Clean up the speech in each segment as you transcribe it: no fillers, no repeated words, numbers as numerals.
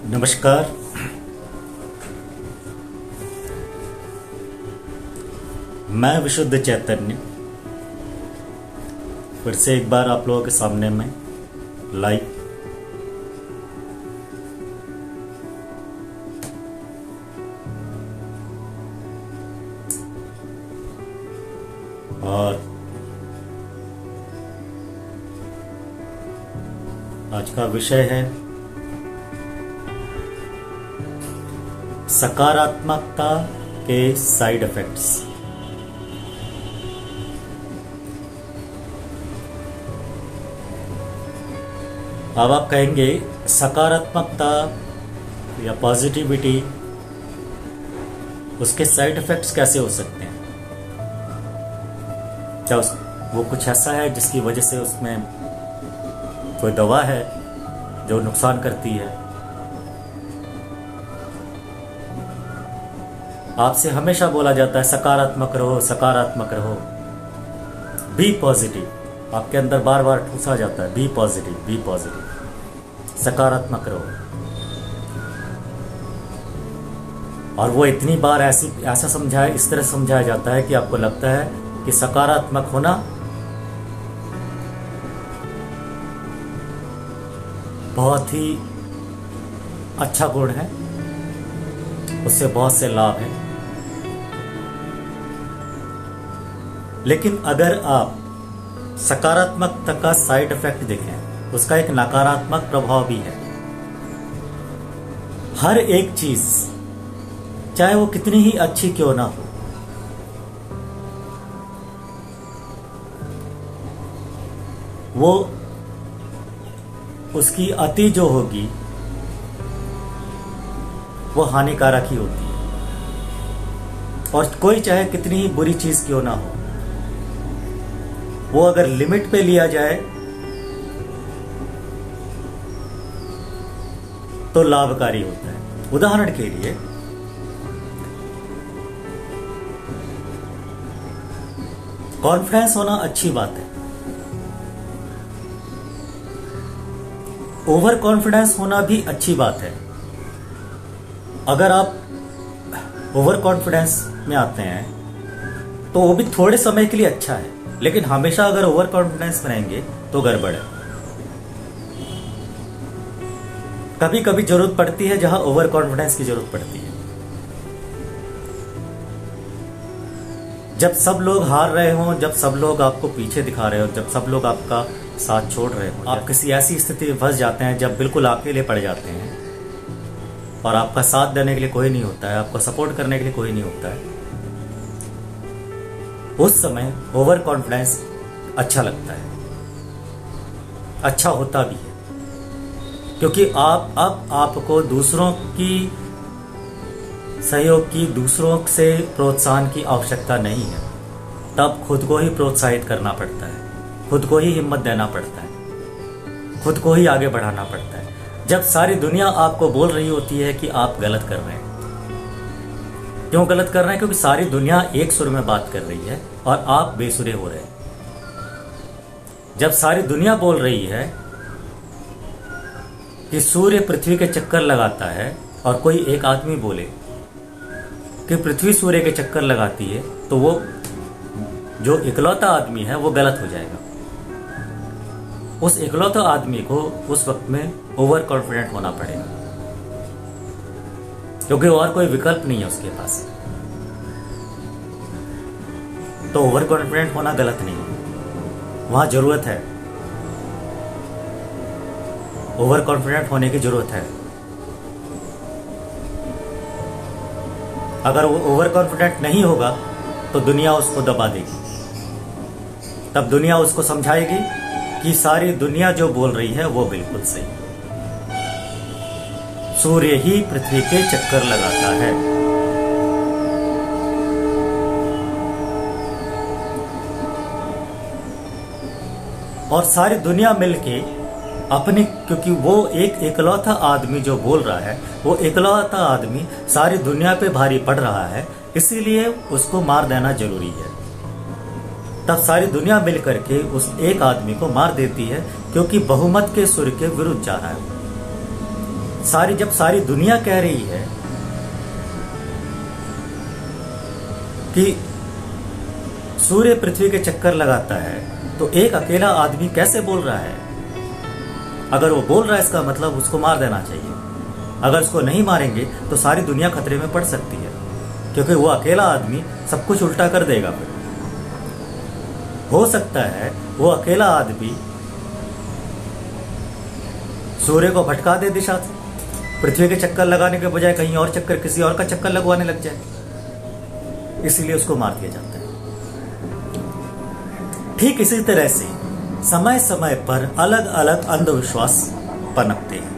नमस्कार। मैं विशुद्ध चैतन्य फिर से एक बार आप लोगों के सामने में लाइव और आज का विषय है सकारात्मकता के साइड इफेक्ट्स। अब आप कहेंगे सकारात्मकता या पॉजिटिविटी उसके साइड इफेक्ट्स कैसे हो सकते हैं? क्या वो कुछ ऐसा है जिसकी वजह से उसमें कोई दवा है जो नुकसान करती है? आपसे हमेशा बोला जाता है सकारात्मक रहो, सकारात्मक रहो, बी पॉजिटिव। आपके अंदर बार बार ठूसा जाता है बी पॉजिटिव, बी पॉजिटिव, सकारात्मक रहो। और वो इतनी बार ऐसा समझाया, इस तरह समझाया जाता है कि आपको लगता है कि सकारात्मक होना बहुत ही अच्छा गुण है, उससे बहुत से लाभ हैं। लेकिन अगर आप सकारात्मकता का साइड इफेक्ट देखें, उसका एक नकारात्मक प्रभाव भी है। हर एक चीज चाहे वो कितनी ही अच्छी क्यों ना हो, वो उसकी अति जो होगी वो हानिकारक ही होती है। और कोई चाहे कितनी ही बुरी चीज क्यों ना हो, वो अगर लिमिट पे लिया जाए तो लाभकारी होता है। उदाहरण के लिए कॉन्फिडेंस होना अच्छी बात है, ओवर कॉन्फिडेंस होना भी अच्छी बात है। अगर आप ओवर कॉन्फिडेंस में आते हैं तो वो भी थोड़े समय के लिए अच्छा है, लेकिन हमेशा अगर ओवर कॉन्फिडेंस में रहेंगे तो गड़बड़ है। कभी कभी जरूरत पड़ती है जहां ओवर कॉन्फिडेंस की जरूरत पड़ती है। जब सब लोग हार रहे हों, जब सब लोग आपको पीछे दिखा रहे हो, जब सब लोग आपका साथ छोड़ रहे हो, आप किसी ऐसी स्थिति में फंस जाते हैं जब बिल्कुल अकेले पड़ जाते हैं और आपका साथ देने के लिए कोई नहीं होता है, आपको सपोर्ट करने के लिए कोई नहीं होता है, उस समय ओवर कॉन्फिडेंस अच्छा लगता है, अच्छा होता भी है। क्योंकि अब आपको दूसरों की सहयोग की, दूसरों से प्रोत्साहन की आवश्यकता नहीं है। तब खुद को ही प्रोत्साहित करना पड़ता है, खुद को ही हिम्मत देना पड़ता है, खुद को ही आगे बढ़ाना पड़ता है। जब सारी दुनिया आपको बोल रही होती है कि आप गलत कर रहे हैं। क्यों गलत कर रहे हैं? क्योंकि सारी दुनिया एक सुर में बात कर रही है और आप बेसुरे हो रहे हैं। जब सारी दुनिया बोल रही है कि सूर्य पृथ्वी के चक्कर लगाता है और कोई एक आदमी बोले कि पृथ्वी सूर्य के चक्कर लगाती है, तो वो जो इकलौता आदमी है वो गलत हो जाएगा। उस इकलौता आदमी को उस वक्त में ओवर कॉन्फिडेंट होना पड़ेगा, क्योंकि और कोई विकल्प नहीं है उसके पास। तो ओवर कॉन्फिडेंट होना गलत नहीं है, वहां जरूरत है, ओवर कॉन्फिडेंट होने की जरूरत है। अगर वो ओवर कॉन्फिडेंट नहीं होगा तो दुनिया उसको दबा देगी। तब दुनिया उसको समझाएगी कि सारी दुनिया जो बोल रही है वो बिल्कुल सही, सूर्य ही पृथ्वी के चक्कर लगाता है। और सारी दुनिया मिलके अपने, क्योंकि वो एक इकलौता आदमी जो बोल रहा है, वो इकलौता आदमी सारी दुनिया पे भारी पड़ रहा है, इसीलिए उसको मार देना जरूरी है। तब सारी दुनिया मिलकर के उस एक आदमी को मार देती है, क्योंकि बहुमत के सुर के विरुद्ध जा रहा है। जब सारी दुनिया कह रही है कि सूर्य पृथ्वी के चक्कर लगाता है, तो एक अकेला आदमी कैसे बोल रहा है? अगर वो बोल रहा है, इसका मतलब उसको मार देना चाहिए। अगर उसको नहीं मारेंगे तो सारी दुनिया खतरे में पड़ सकती है, क्योंकि वो अकेला आदमी सब कुछ उल्टा कर देगा। फिर हो सकता है वो अकेला आदमी सूर्य को भटका दे दिशा से, पृथ्वी के चक्कर लगाने के बजाय कहीं और चक्कर, किसी और का चक्कर लगवाने लग जाए, इसीलिए उसको मार दिया जाता है। ठीक इसी तरह से समय समय पर अलग अलग अंधविश्वास पनपते हैं,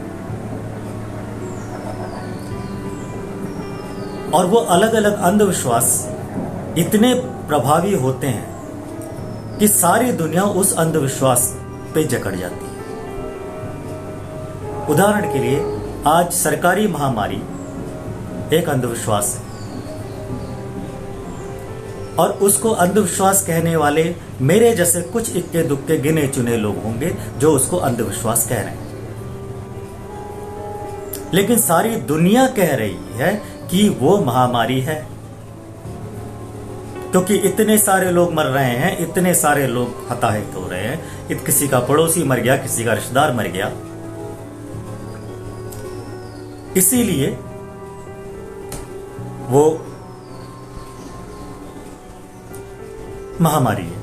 और वो अलग अलग अंधविश्वास इतने प्रभावी होते हैं कि सारी दुनिया उस अंधविश्वास पे जकड़ जाती है। उदाहरण के लिए, आज सरकारी महामारी एक अंधविश्वास है, और उसको अंधविश्वास कहने वाले मेरे जैसे कुछ इक्के दुक्के गिने चुने लोग होंगे जो उसको अंधविश्वास कह रहे हैं। लेकिन सारी दुनिया कह रही है कि वो महामारी है, क्योंकि इतने सारे लोग मर रहे हैं, इतने सारे लोग हताहत हो रहे हैं। किसी का पड़ोसी मर गया, किसी का रिश्तेदार मर गया, इसीलिए वो महामारी है।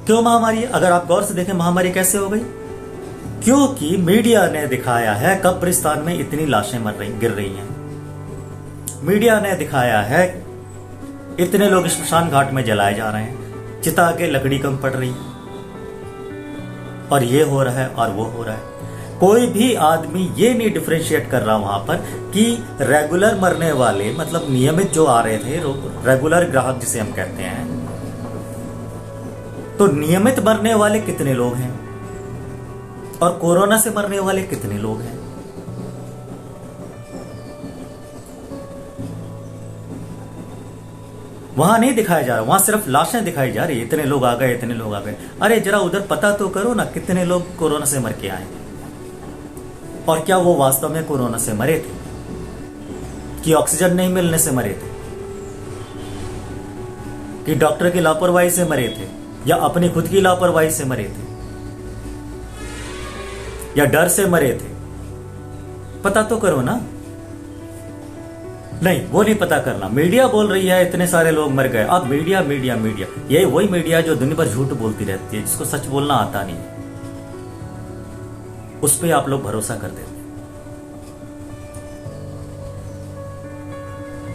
क्यों महामारी है? अगर आप गौर से देखें, महामारी कैसे हो गई? क्योंकि मीडिया ने दिखाया है कब्रिस्तान में इतनी लाशें गिर रही हैं। मीडिया ने दिखाया है इतने लोग श्मशान घाट में जलाए जा रहे हैं, चिता के लकड़ी कम पड़ रही है, और ये हो रहा है और वो हो रहा है। कोई भी आदमी ये नहीं डिफरेंशिएट कर रहा वहां पर कि रेगुलर मरने वाले, मतलब नियमित जो आ रहे थे, रेगुलर ग्राहक जिसे हम कहते हैं, तो नियमित मरने वाले कितने लोग हैं और कोरोना से मरने वाले कितने लोग हैं। वहां नहीं दिखाया जा रहा, वहां सिर्फ लाशें दिखाई जा रही, इतने लोग आ गए, इतने लोग आ गए। अरे जरा उधर पता तो करो ना, कितने लोग कोरोना से मर के आए, और क्या वो वास्तव में कोरोना से मरे थे कि ऑक्सीजन नहीं मिलने से मरे थे, कि डॉक्टर की लापरवाही से मरे थे, या अपनी खुद की लापरवाही से मरे थे, या डर से मरे थे? पता तो करो ना। नहीं, वो नहीं पता करना। मीडिया बोल रही है इतने सारे लोग मर गए। अब मीडिया मीडिया मीडिया, यही वही मीडिया जो दुनिया भर झूठ बोलती रहती है, जिसको सच बोलना आता नहीं, उस पर आप लोग भरोसा कर देते।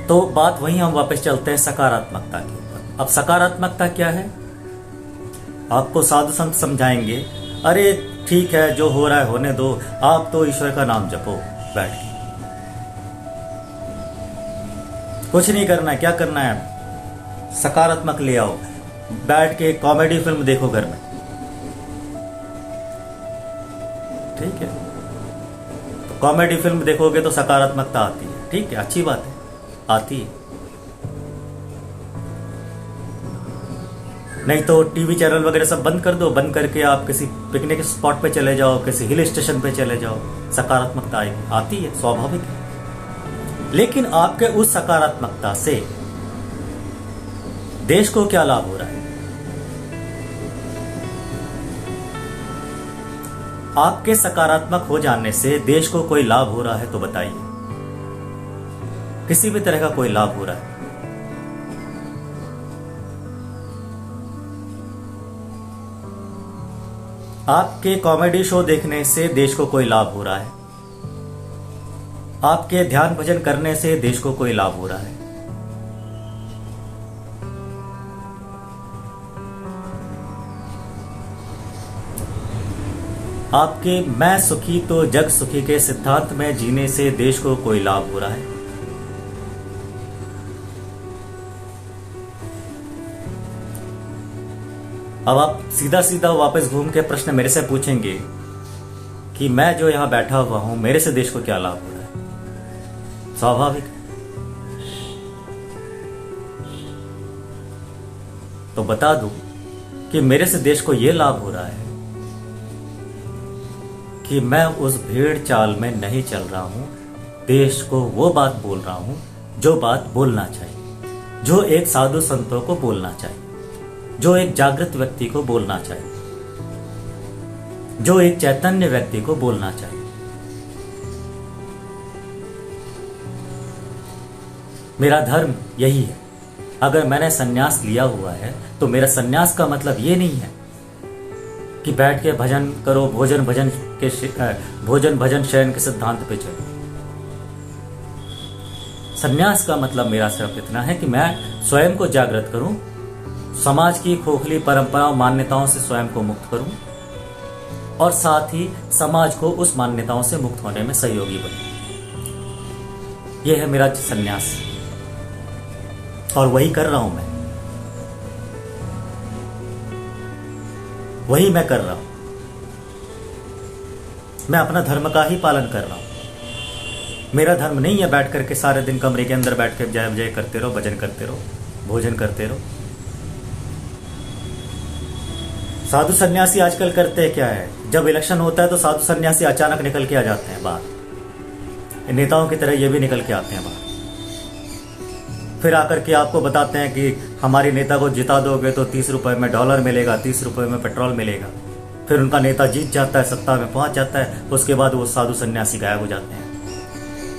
तो बात वहीं हम वापस चलते हैं सकारात्मकता के ऊपर। अब सकारात्मकता क्या है? आपको साधु संत समझाएंगे, अरे ठीक है, जो हो रहा है होने दो, आप तो ईश्वर का नाम जपो बैठ के, कुछ नहीं करना है। क्या करना है? सकारात्मक ले आओ, बैठ के कॉमेडी फिल्म देखो घर में, ठीक है? तो कॉमेडी फिल्म देखोगे तो सकारात्मकता आती है, ठीक है, अच्छी बात है, आती है। नहीं तो टीवी चैनल वगैरह सब बंद कर दो, बंद करके आप किसी पिकनिक स्पॉट पे चले जाओ, किसी हिल स्टेशन पे चले जाओ, सकारात्मकता आएगी, आती है, स्वाभाविक है। लेकिन आपके उस सकारात्मकता से देश को क्या लाभ हो रहा है? आपके सकारात्मक हो जाने से देश को कोई लाभ हो रहा है तो बताइए। किसी भी तरह का कोई लाभ हो रहा है? आपके कॉमेडी शो देखने से देश को कोई लाभ हो रहा है? आपके ध्यान भजन करने से देश को कोई लाभ हो रहा है? आपके मैं सुखी तो जग सुखी के सिद्धांत में जीने से देश को कोई लाभ हो रहा है? अब आप सीधा सीधा वापस घूम के प्रश्न मेरे से पूछेंगे कि मैं जो यहां बैठा हुआ हूं, मेरे से देश को क्या लाभ हो रहा है? स्वाभाविक है। तो बता दूं कि मेरे से देश को यह लाभ हो रहा है कि मैं उस भेड़ चाल में नहीं चल रहा हूं, देश को वो बात बोल रहा हूं जो बात बोलना चाहिए, जो एक साधु संतों को बोलना चाहिए, जो एक जागृत व्यक्ति को बोलना चाहिए, जो एक चैतन्य व्यक्ति को बोलना चाहिए। मेरा धर्म यही है। अगर मैंने सन्यास लिया हुआ है तो मेरा सन्यास का मतलब ये नहीं है कि बैठ के भजन करो, भोजन भजन शयन के सिद्धांत पे चलो। सन्यास का मतलब मेरा सिर्फ इतना है कि मैं स्वयं को जागृत करूं, समाज की खोखली परंपराओं मान्यताओं से स्वयं को मुक्त करूं और साथ ही समाज को उस मान्यताओं से मुक्त होने में सहयोगी बनूं। यह है मेरा सन्यास और वही कर रहा हूं मैं, वही मैं कर रहा हूं। मैं अपना धर्म का ही पालन कर रहा हूं। मेरा धर्म नहीं है बैठ करके सारे दिन कमरे के अंदर बैठ के जय जय करते रहो, भजन करते रहो, भोजन करते रहो। साधु सन्यासी आजकल करते क्या है, जब इलेक्शन होता है तो साधु सन्यासी अचानक निकल के आ जाते हैं बाहर। नेताओं की तरह ये भी निकल के आते हैं बाहर, फिर आकर के आपको बताते हैं कि हमारे नेता को जिता दोगे तो 30 रुपए में डॉलर मिलेगा, 30 रुपए में पेट्रोल मिलेगा। फिर उनका नेता जीत जाता है, सत्ता में पहुंच जाता है, उसके बाद वो साधु सन्यासी गायब हो जाते हैं।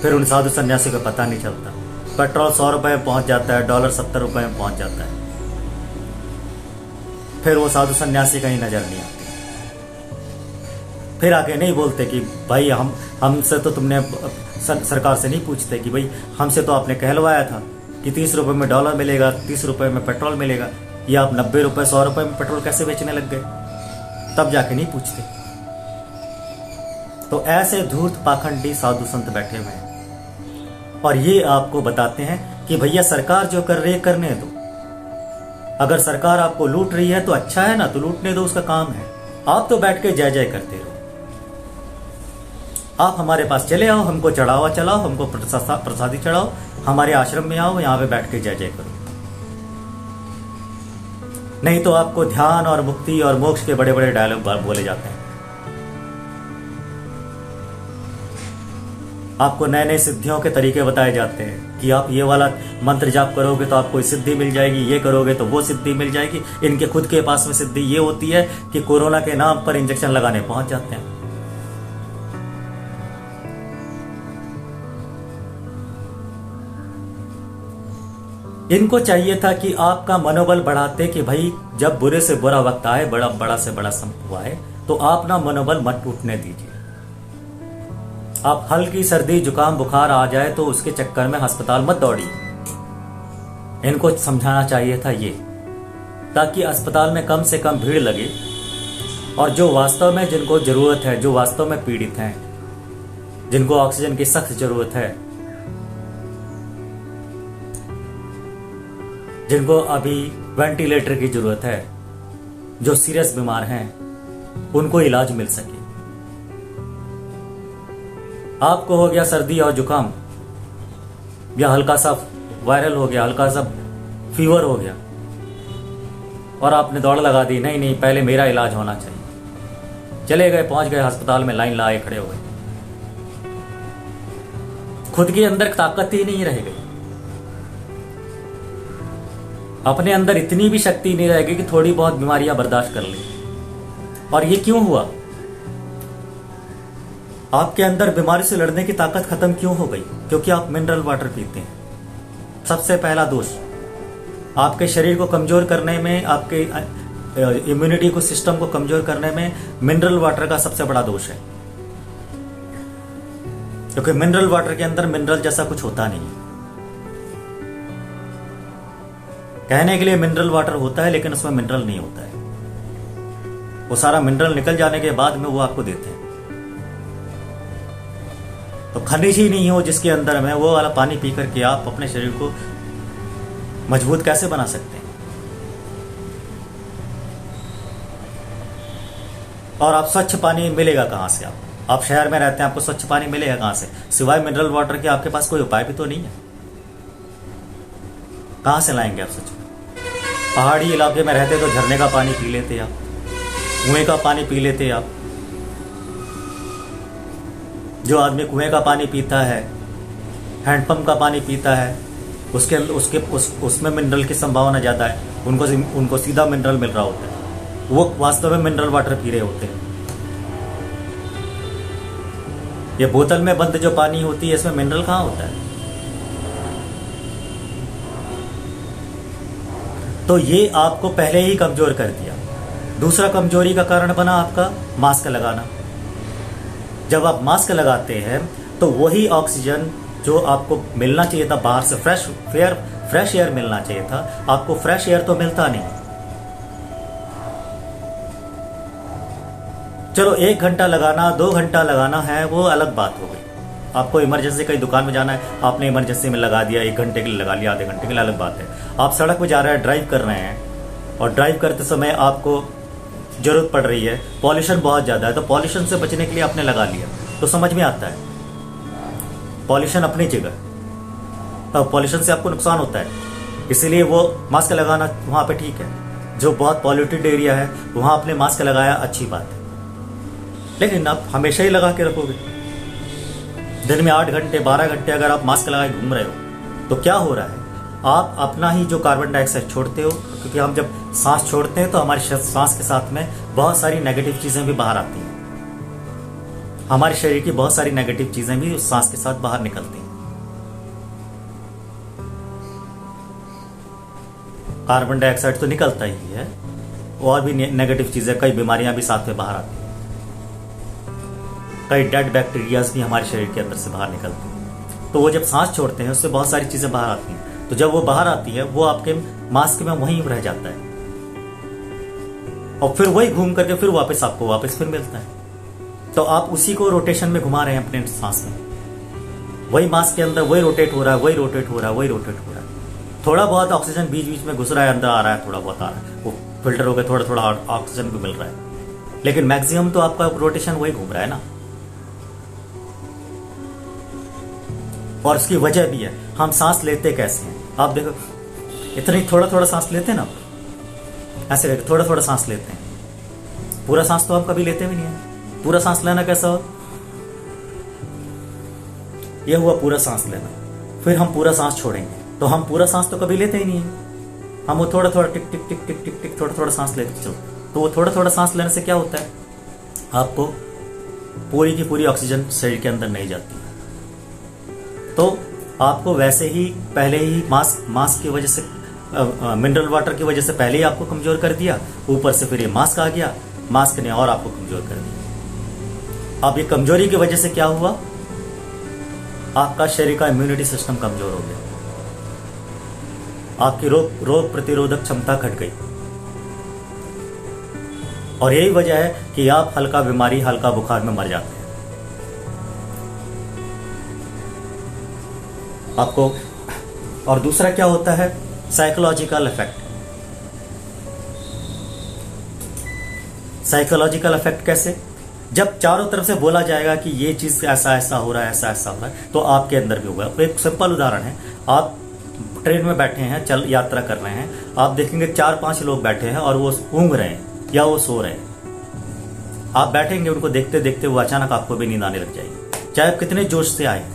फिर उन साधु सन्यासी को पता नहीं चलता। पेट्रोल 100 रुपए में पहुंच जाता है, डॉलर 70 रुपए में पहुंच जाता है, फिर वो साधु सन्यासी कहीं नजर नहीं आते। फिर आके नहीं बोलते कि भाई हमसे तो तुमने सरकार से नहीं पूछते कि भाई हमसे तो आपने कहलवाया था कि 30 रुपए में डॉलर मिलेगा, 30 रुपए में पेट्रोल मिलेगा, ये आप 90 रुपए 100 रुपए में पेट्रोल कैसे बेचने लग गए? तब जाके नहीं पूछते। तो ऐसे धूर्त पाखंडी साधु संत बैठे हुए हैं और ये आपको बताते हैं कि भैया सरकार जो कर रही है करने दो। अगर सरकार आपको लूट रही है तो अच्छा है ना, तो लूटने दो, उसका काम है। आप तो बैठ के जय जय करते रहो। आप हमारे पास चले आओ, हमको चढ़ावा चलाओ, हमको प्रसादी चढ़ाओ, हमारे आश्रम में आओ, यहां पे बैठ के जय जय करो। नहीं तो आपको ध्यान और मुक्ति और मोक्ष के बड़े बड़े डायलॉग बोले जाते हैं। आपको नए नए सिद्धियों के तरीके बताए जाते हैं कि आप ये वाला मंत्र जाप करोगे तो आपको सिद्धि मिल जाएगी, ये करोगे तो वो सिद्धि मिल जाएगी। इनके खुद के पास में सिद्धि ये होती है कि कोरोना के नाम पर इंजेक्शन लगाने पहुंच जाते हैं। इनको चाहिए था कि आपका मनोबल बढ़ाते कि भाई जब बुरे से बुरा वक्त आए, बड़ा से बड़ा संकट आए, तो आप ना मनोबल मत टूटने दीजिए। आप हल्की सर्दी जुकाम बुखार आ जाए तो उसके चक्कर में अस्पताल मत दौड़िए। इनको समझाना चाहिए था ये, ताकि अस्पताल में कम से कम भीड़ लगे और जो वास्तव में जिनको जरूरत है, जो वास्तव में पीड़ित हैं, जिनको ऑक्सीजन की सख्त जरूरत है, जिनको अभी वेंटिलेटर की जरूरत है, जो सीरियस बीमार हैं, उनको इलाज मिल सके। आपको हो गया सर्दी और जुकाम या हल्का सा वायरल हो गया, हल्का सा फीवर हो गया और आपने दौड़ लगा दी, नहीं नहीं पहले मेरा इलाज होना चाहिए। चले गए, पहुंच गए अस्पताल में, लाइन लगाए खड़े हो गए। खुद के अंदर ताकत ही नहीं रह गई, अपने अंदर इतनी भी शक्ति नहीं रहेगी कि थोड़ी बहुत बीमारियां बर्दाश्त कर ले। और ये क्यों हुआ? आपके अंदर बीमारी से लड़ने की ताकत खत्म क्यों हो गई? क्योंकि आप मिनरल वाटर पीते हैं। सबसे पहला दोष आपके शरीर को कमजोर करने में, आपके इम्यूनिटी को, सिस्टम को कमजोर करने में मिनरल वाटर का सबसे बड़ा दोष है। क्योंकि मिनरल वाटर के अंदर मिनरल जैसा कुछ होता नहीं है। कहने के लिए मिनरल वाटर होता है लेकिन उसमें मिनरल नहीं होता है। वो सारा मिनरल निकल जाने के बाद में वो आपको देते हैं। तो खनिज ही नहीं हो जिसके अंदर में, वो वाला पानी पी करके आप अपने शरीर को मजबूत कैसे बना सकते हैं? और आप स्वच्छ पानी मिलेगा कहां से? आप शहर में रहते हैं, आपको स्वच्छ पानी मिलेगा कहां से? सिवाय मिनरल वाटर के आपके पास कोई उपाय भी तो नहीं है। कहां से लाएंगे आप स्वच्छ? पहाड़ी इलाके में रहते तो झरने का पानी पी लेते आप, कुएं का पानी पी लेते आप, जो आदमी कुएं का पानी पीता है, हैंडपंप का पानी पीता है, उसमें मिनरल की संभावना ज़्यादा है, उनको सीधा मिनरल मिल रहा होता है, वो वास्तव में मिनरल वाटर पी रहे होते हैं। ये बोतल में बंद जो पानी होती है, इसमें मिनरल कहाँ होता है? तो ये आपको पहले ही कमजोर कर दिया। दूसरा कमजोरी का कारण बना आपका मास्क लगाना। जब आप मास्क लगाते हैं तो वही ऑक्सीजन जो आपको मिलना चाहिए था बाहर से, फ्रेश एयर मिलना चाहिए था, आपको फ्रेश एयर तो मिलता नहीं। चलो 1 घंटा लगाना, 2 घंटा लगाना है, वो अलग बात हो गई। आपको इमरजेंसी कहीं दुकान में जाना है, आपने इमरजेंसी में लगा दिया, 1 घंटे के लिए लगा लिया, आधे घंटे के लिए, अलग बात है। आप सड़क पर जा रहे हैं, ड्राइव कर रहे हैं, और ड्राइव करते समय आपको जरूरत पड़ रही है, पॉल्यूशन बहुत ज़्यादा है, तो पॉल्यूशन से बचने के लिए आपने लगा लिया, तो समझ में आता है पॉल्यूशन अपनी जगह, पॉल्यूशन से आपको नुकसान होता है, इसीलिए वो मास्क लगाना वहाँ पे ठीक है। जो बहुत पॉल्यूटेड एरिया है वहाँ आपने मास्क लगाया, अच्छी बात है, लेकिन आप हमेशा ही लगा के रखोगे, दिन में 8 घंटे 12 घंटे अगर आप मास्क लगाए घूम रहे हो तो क्या हो रहा है? आप अपना ही जो कार्बन डाइऑक्साइड छोड़ते हो, क्योंकि हम जब सांस छोड़ते हैं तो हमारी सांस के साथ में बहुत सारी नेगेटिव चीजें भी बाहर आती हैं, हमारे शरीर की बहुत सारी नेगेटिव चीजें भी उस सांस के साथ बाहर निकलती हैं। कार्बन डाइऑक्साइड तो निकलता ही है, और भी नेगेटिव चीजें, कई बीमारियां भी साथ में बाहर आती हैं, कई डेड बैक्टीरियाज भी हमारे शरीर के अंदर से बाहर निकलते हैं। तो वो जब सांस छोड़ते हैं उससे बहुत सारी चीजें बाहर आती हैं, तो जब वो बाहर आती है वो आपके मास्क में वहीं रह जाता है, और फिर वही घूम करके फिर वापस फिर मिलता है। तो आप उसी को रोटेशन में घुमा रहे हैं अपने सांस में, वही मास्क के अंदर वही रोटेट हो रहा है, वही रोटेट हो रहा है, वही रोटेट हो रहा है। थोड़ा बहुत ऑक्सीजन बीच बीच में घुस रहा है, अंदर आ रहा है, थोड़ा बहुत आ रहा है, वो फिल्टर होकर थोड़ा थोड़ा ऑक्सीजन भी मिल रहा है, लेकिन मैक्सिमम तो आपका रोटेशन वही घूम रहा है ना। और उसकी वजह भी है, हम सांस लेते कैसे हैं? आप देखो, इतनी थोड़ा थोड़ा सांस लेते हैं ना, ऐसे करके थोड़ा थोड़ा सांस लेते हैं, पूरा सांस तो हम कभी लेते भी नहीं है। पूरा सांस लेना कैसा हो? यह हुआ पूरा सांस लेना, फिर हम पूरा सांस छोड़ेंगे, तो हम पूरा सांस तो कभी लेते ही नहीं है, हम वो थोड़ा थोड़ा टिक टिक टिक टिक टिक टिक थोड़ा थोड़ा सांस लेते चलो। तो वो थोड़ा थोड़ा सांस लेने से क्या होता है? आपको पूरी की पूरी ऑक्सीजन शरीर के अंदर नहीं जाती, तो आपको वैसे ही पहले ही मास्क की वजह से, मिनरल वाटर की वजह से पहले ही आपको कमजोर कर दिया, ऊपर से फिर ये मास्क आ गया, मास्क ने और आपको कमजोर कर दिया। अब ये कमजोरी की वजह से क्या हुआ? आपका शरीर का इम्यूनिटी सिस्टम कमजोर हो गया, आपकी रोग प्रतिरोधक क्षमता घट गई, और यही वजह है कि आप हल्का बीमारी, हल्का बुखार में मर जाते हैं। आपको और दूसरा क्या होता है? Psychological effect. साइकोलॉजिकल इफेक्ट कैसे? जब चारों तरफ से बोला जाएगा कि ये चीज ऐसा ऐसा हो रहा है, ऐसा ऐसा हो रहा है, तो आपके अंदर भी होगा। एक सिंपल उदाहरण है, आप ट्रेन में बैठे हैं, यात्रा कर रहे हैं, आप देखेंगे 4-5 लोग बैठे हैं और वो ऊँग रहे हैं या वो सो रहे हैं। आप बैठेंगे, उनको देखते देखते वो अचानक आपको भी नींद आने लग जाएगी, चाहे आप कितने जोश से आए।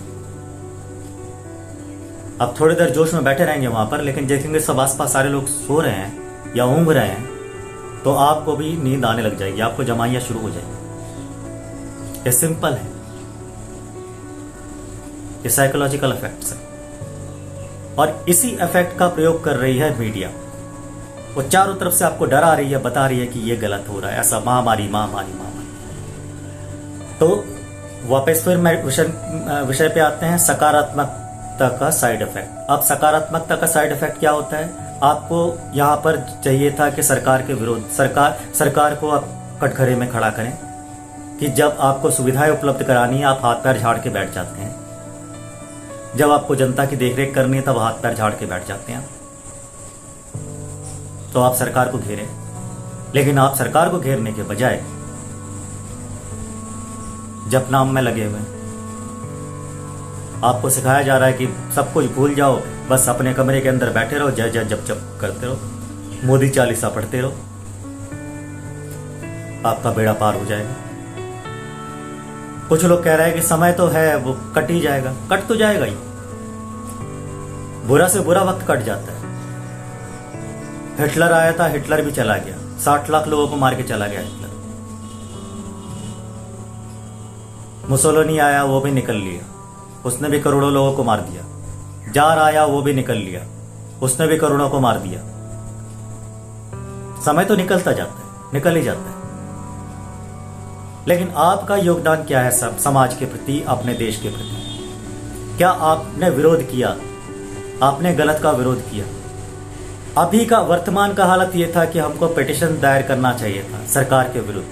आप थोड़ी देर जोश में बैठे रहेंगे वहां पर, लेकिन देखेंगे सब आसपास सारे लोग सो रहे हैं या ऊँग रहे हैं, तो आपको भी नींद आने लग जाएगी, आपको जमाइयां शुरू हो जाएगी। ये सिंपल है, ये साइकोलॉजिकल इफेक्ट्स है, और इसी इफेक्ट का प्रयोग कर रही है मीडिया। वो चारों तरफ से आपको डरा रही है, बता रही है कि ये गलत हो रहा है, ऐसा महामारी महामारी महामारी। तो वापस फिर विषय पे आते हैं, सकारात्मकता का साइड इफेक्ट। अब सकारात्मकता का साइड इफेक्ट क्या होता है? आपको यहाँ पर चाहिए था कि सरकार के विरोध, सरकार को आप कटघरे में खड़ा करें कि जब आपको सुविधाएं उपलब्ध करानी है आप हाथ पैर झाड़ के बैठ जाते हैं, जब आपको जनता की देखरेख करनी है तब हाथ पैर झाड़ के बैठ जाते हैं, तो आप सरकार को घेरें। लेकिन आप सरकार को घेरने के बजाय जपनाम में लगे हुए हैं। आपको सिखाया जा रहा है कि सब कुछ भूल जाओ, बस अपने कमरे के अंदर बैठे रहो, जय जय जप जप करते रहो, मोदी चालीसा पढ़ते रहो, आपका बेड़ा पार हो जाएगा। कुछ लोग कह रहे हैं कि समय तो है, वो कट ही जाएगा। कट तो जाएगा ही, बुरा से बुरा वक्त कट जाता है। हिटलर आया था, हिटलर भी चला गया, 60 लाख लोगों को मार के चला गया हिटलर। मुसोलिनी आया, वो भी निकल लिया, उसने भी करोड़ों लोगों को मार दिया। जार आया, वो भी निकल लिया, उसने भी करोड़ों को मार दिया। समय तो निकलता जाता है, निकल ही जाता है। लेकिन आपका योगदान क्या है सब समाज के प्रति, अपने देश के प्रति? क्या आपने विरोध किया? आपने गलत का विरोध किया? अभी का वर्तमान का हालत यह था कि हमको पिटीशन दायर करना चाहिए था सरकार के विरुद्ध।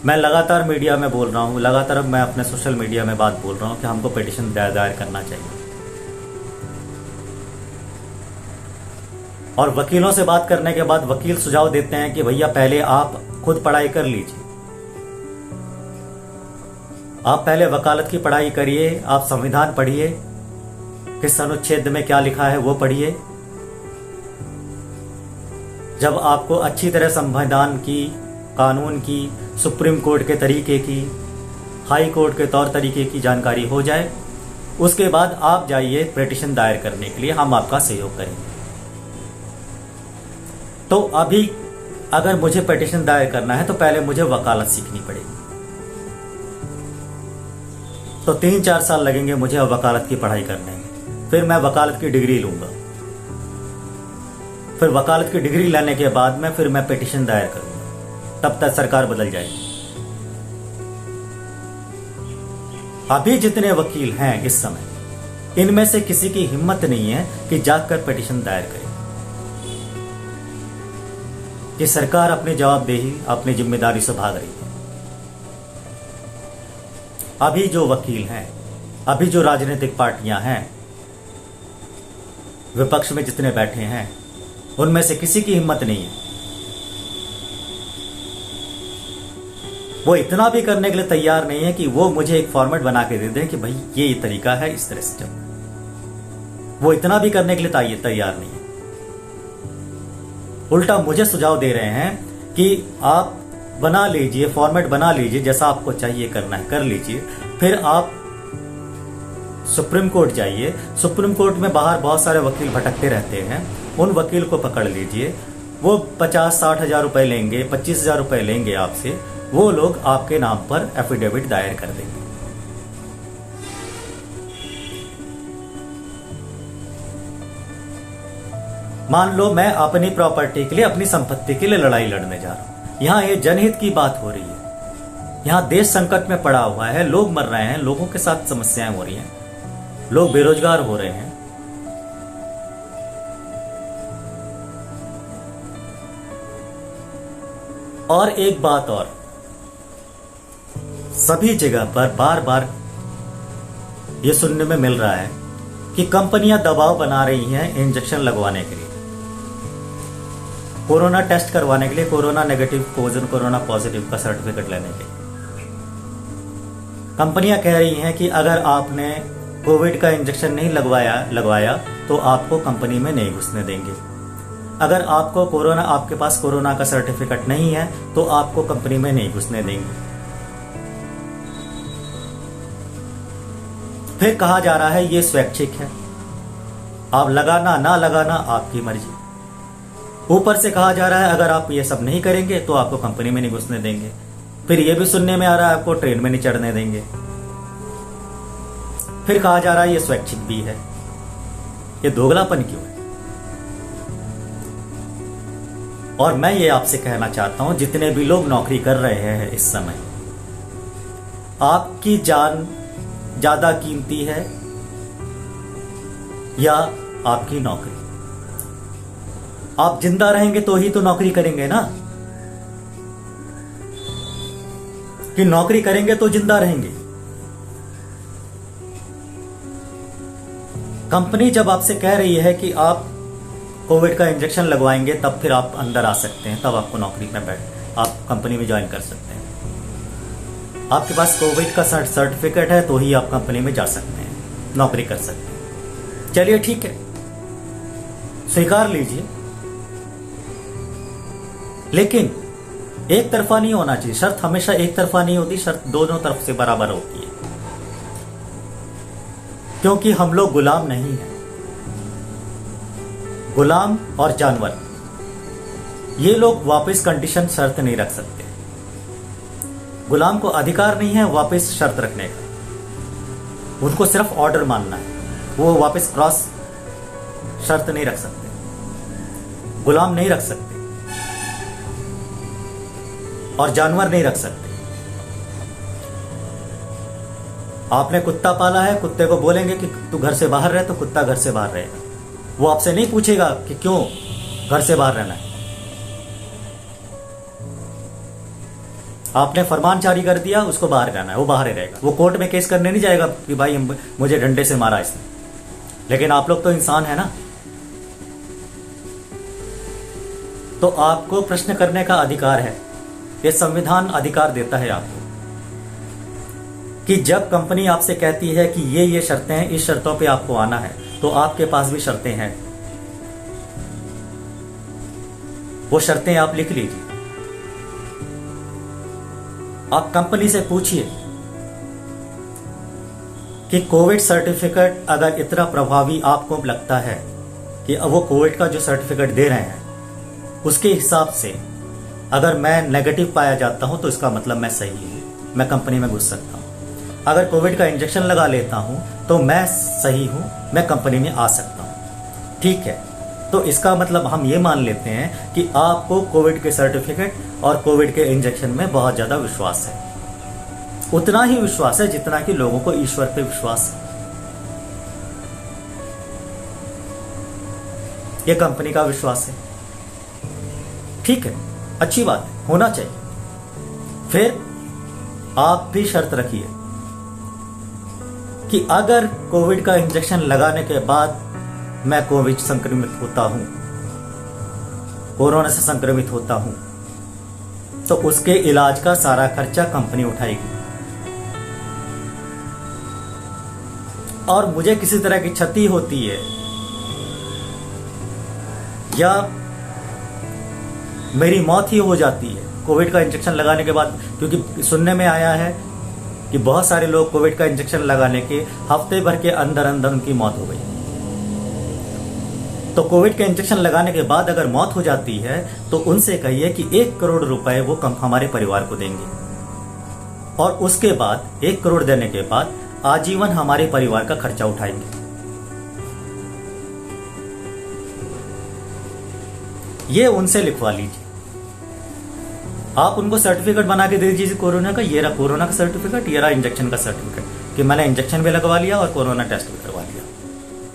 मैं लगातार मीडिया में बोल रहा हूं, लगातार मैं अपने सोशल मीडिया में बात बोल रहा हूं कि हमको पिटीशन दायर करना चाहिए। और वकीलों से बात करने के बाद वकील सुझाव देते हैं कि भैया पहले आप खुद पढ़ाई कर लीजिए, आप पहले वकालत की पढ़ाई करिए, आप संविधान पढ़िए, किस अनुच्छेद में क्या लिखा है वो पढ़िए। जब आपको अच्छी तरह संविधान की, कानून की, सुप्रीम कोर्ट के तरीके की, हाई कोर्ट के तौर तरीके की जानकारी हो जाए, उसके बाद आप जाइए पिटीशन दायर करने के लिए, हम आपका सहयोग करेंगे। तो अभी अगर मुझे पिटीशन दायर करना है तो पहले मुझे वकालत सीखनी पड़ेगी। तो 3-4 साल लगेंगे मुझे वकालत की पढ़ाई करने में। फिर मैं वकालत की डिग्री लूंगा, फिर वकालत की डिग्री लेने के बाद में फिर मैं पिटीशन दायर करूंगा। तब तक सरकार बदल जाएगी। अभी जितने वकील हैं इस समय, इनमें से किसी की हिम्मत नहीं है कि जाकर पिटीशन दायर करे कि सरकार अपनी जवाबदेही, अपनी जिम्मेदारी से भाग रही है। अभी जो वकील हैं, अभी जो राजनीतिक पार्टियां हैं, विपक्ष में जितने बैठे हैं, उनमें से किसी की हिम्मत नहीं है। वो इतना भी करने के लिए तैयार नहीं है कि वो मुझे एक फॉर्मेट बना के दे दें कि भाई ये तरीका है, इस तरह से। वो इतना भी करने के लिए तैयार नहीं है। उल्टा मुझे सुझाव दे रहे हैं कि आप बना लीजिए, फॉर्मेट बना लीजिए, जैसा आपको चाहिए करना है कर लीजिए। फिर आप सुप्रीम कोर्ट जाइए, सुप्रीम कोर्ट में बाहर बहुत सारे वकील भटकते रहते हैं, उन वकील को पकड़ लीजिए। वो 50-60 हजार रुपए लेंगे, 25 हजार रुपए लेंगे आपसे। वो लोग आपके नाम पर एफिडेविट दायर कर देंगे। मान लो मैं अपनी प्रॉपर्टी के लिए, अपनी संपत्ति के लिए लड़ाई लड़ने जा रहा हूं। यहां ये जनहित की बात हो रही है। यहां देश संकट में पड़ा हुआ है, लोग मर रहे हैं, लोगों के साथ समस्याएं हो रही हैं, लोग बेरोजगार हो रहे हैं। और एक बात और, सभी जगह पर बार बार ये सुनने में मिल रहा है कि कंपनियां दबाव बना रही हैं इंजेक्शन लगवाने के लिए, कोरोना टेस्ट करवाने के लिए, कोरोना नेगेटिव, कोरोना पॉजिटिव का सर्टिफिकेट लेने के लिए। कंपनियां कह रही हैं कि अगर आपने कोविड का इंजेक्शन नहीं लगवाया तो आपको कंपनी में नहीं घुसने देंगे। अगर आपको आपके पास कोरोना का सर्टिफिकेट नहीं है तो आपको कंपनी में नहीं घुसने देंगे। फिर कहा जा रहा है ये स्वैच्छिक है, आप लगाना ना लगाना आपकी मर्जी। ऊपर से कहा जा रहा है अगर आप ये सब नहीं करेंगे तो आपको कंपनी में नहीं घुसने देंगे। फिर ये भी सुनने में आ रहा है आपको ट्रेन में नहीं चढ़ने देंगे। फिर कहा जा रहा है ये स्वैच्छिक भी है। ये दोगलापन क्यों है? और मैं ये आपसे कहना चाहता हूं, जितने भी लोग नौकरी कर रहे हैं इस समय, आपकी जान ज्यादा कीमती है या आपकी नौकरी? आप जिंदा रहेंगे तो ही तो नौकरी करेंगे ना, कि नौकरी करेंगे तो जिंदा रहेंगे। कंपनी जब आपसे कह रही है कि आप कोविड का इंजेक्शन लगवाएंगे तब फिर आप अंदर आ सकते हैं, तब आपको नौकरी में आप कंपनी में ज्वाइन कर सकते हैं। आपके पास कोविड का सर्टिफिकेट है तो ही आप कंपनी में जा सकते हैं, नौकरी कर सकते हैं। चलिए ठीक है, स्वीकार लीजिए। लेकिन एक तरफा नहीं होना चाहिए। शर्त हमेशा एक तरफा नहीं होती, शर्त दोनों तरफ से बराबर होती है, क्योंकि हम लोग गुलाम नहीं हैं। गुलाम और जानवर, ये लोग वापस कंडीशन शर्त नहीं रख सकते। गुलाम को अधिकार नहीं है वापस शर्त रखने का, उनको सिर्फ ऑर्डर मानना है, वो वापस क्रॉस शर्त नहीं रख सकते, गुलाम नहीं रख सकते और जानवर नहीं रख सकते। आपने कुत्ता पाला है, कुत्ते को बोलेंगे कि तू घर से बाहर रह, तो कुत्ता घर से बाहर रहेगा। वो आपसे नहीं पूछेगा कि क्यों घर से बाहर रहना है। आपने फरमान जारी कर दिया, उसको बाहर रहना है, वो बाहर ही रहेगा। वो कोर्ट में केस करने नहीं जाएगा कि भाई मुझे डंडे से मारा इसने। लेकिन आप लोग तो इंसान है ना, तो आपको प्रश्न करने का अधिकार है। ये संविधान अधिकार देता है आपको कि जब कंपनी आपसे कहती है कि ये शर्तें हैं, इस शर्तों पे आपको आना है, तो आपके पास भी शर्तें हैं। वो शर्तें आप लिख लीजिए। आप कंपनी से पूछिए कि कोविड सर्टिफिकेट अगर इतना प्रभावी आपको लगता है कि वो कोविड का जो सर्टिफिकेट दे रहे हैं उसके हिसाब से अगर मैं नेगेटिव पाया जाता हूं तो इसका मतलब मैं सही हूं, मैं कंपनी में घुस सकता हूं। अगर कोविड का इंजेक्शन लगा लेता हूं तो मैं सही हूं, मैं कंपनी में आ सकता हूं। ठीक है, तो इसका मतलब हम ये मान लेते हैं कि आपको कोविड के सर्टिफिकेट और कोविड के इंजेक्शन में बहुत ज्यादा विश्वास है। उतना ही विश्वास है जितना कि लोगों को ईश्वर पे विश्वास है। ये कंपनी का विश्वास है। ठीक है, अच्छी बात है, होना चाहिए। फिर आप भी शर्त रखिए कि अगर कोविड का इंजेक्शन लगाने के बाद मैं कोविड संक्रमित होता हूं, कोरोना से संक्रमित होता हूं, तो उसके इलाज का सारा खर्चा कंपनी उठाएगी। और मुझे किसी तरह की क्षति होती है या मेरी मौत ही हो जाती है कोविड का इंजेक्शन लगाने के बाद, क्योंकि सुनने में आया है कि बहुत सारे लोग कोविड का इंजेक्शन लगाने के हफ्ते भर के अंदर अंदर उनकी मौत हो गई। तो कोविड के इंजेक्शन लगाने के बाद अगर मौत हो जाती है तो उनसे कहिए कि 1 करोड़ रुपए वो हमारे परिवार को देंगे, और उसके बाद 1 करोड़ देने के बाद आजीवन हमारे परिवार का खर्चा उठाएंगे। ये उनसे लिखवा लीजिए। आप उनको सर्टिफिकेट बना के दे दीजिए कोरोना का, ये रहा कोरोना का सर्टिफिकेट, ये रहा इंजेक्शन का सर्टिफिकेट कि मैंने इंजेक्शन भी लगवा लिया और कोरोना टेस्ट भी करवा लिया,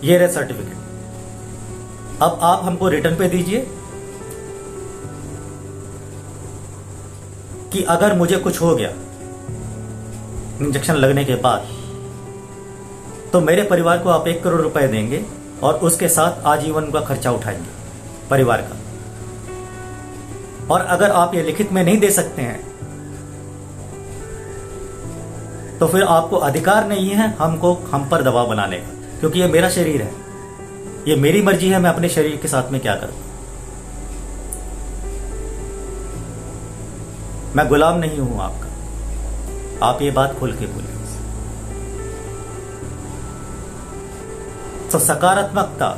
ये रहा सर्टिफिकेट। अब आप हमको रिटर्न पे दीजिए कि अगर मुझे कुछ हो गया इंजेक्शन लगने के बाद तो मेरे परिवार को आप 1 करोड़ रुपए देंगे और उसके साथ आजीवन का खर्चा उठाएंगे परिवार का। और अगर आप ये लिखित में नहीं दे सकते हैं तो फिर आपको अधिकार नहीं है हम पर दबाव बनाने का, क्योंकि ये मेरा शरीर है, ये मेरी मर्जी है, मैं अपने शरीर के साथ में क्या करूं। मैं गुलाम नहीं हूं आपका, आप ये बात खोल के बोलिए। तो सकारात्मकता,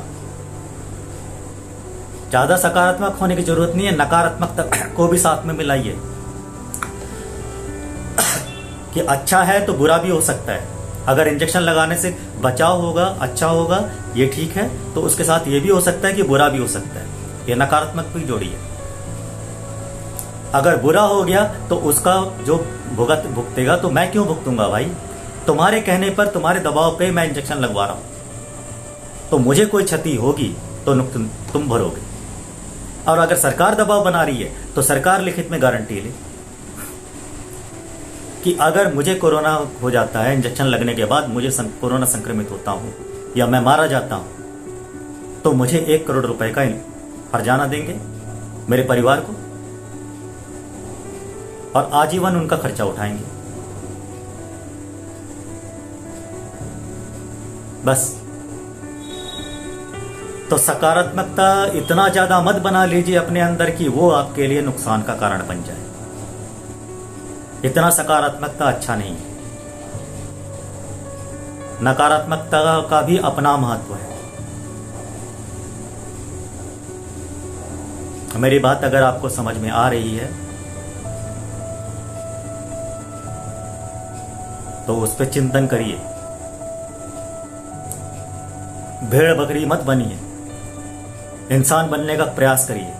ज्यादा सकारात्मक होने की जरूरत नहीं है, नकारात्मकता को भी साथ में मिलाइए कि अच्छा है तो बुरा भी हो सकता है। अगर इंजेक्शन लगाने से बचाव होगा, अच्छा होगा, ये ठीक है, तो उसके साथ ये भी हो सकता है कि बुरा भी हो सकता है, ये नकारात्मक भी जोड़िए। अगर बुरा हो गया तो उसका जो भुगतेगा तो मैं क्यों भुगतूंगा भाई? तुम्हारे कहने पर, तुम्हारे दबाव पे मैं इंजेक्शन लगवा रहा हूं, तो मुझे कोई क्षति होगी तो तुम भरोगे। और अगर सरकार दबाव बना रही है तो सरकार लिखित में गारंटी ले कि अगर मुझे कोरोना हो जाता है, इंजेक्शन लगने के बाद मुझे कोरोना संक्रमित होता हूं या मैं मारा जाता हूं, तो मुझे 1 करोड़ रुपए का हर्जाना देंगे मेरे परिवार को और आजीवन उनका खर्चा उठाएंगे। बस। तो सकारात्मकता इतना ज्यादा मत बना लीजिए अपने अंदर कि वो आपके लिए नुकसान का कारण बन जाए। इतना सकारात्मकता अच्छा नहीं है। नकारात्मकता का भी अपना महत्व है। मेरी बात अगर आपको समझ में आ रही है तो उस पर चिंतन करिए। भेड़ बकरी मत बनिए, इंसान बनने का प्रयास करिए।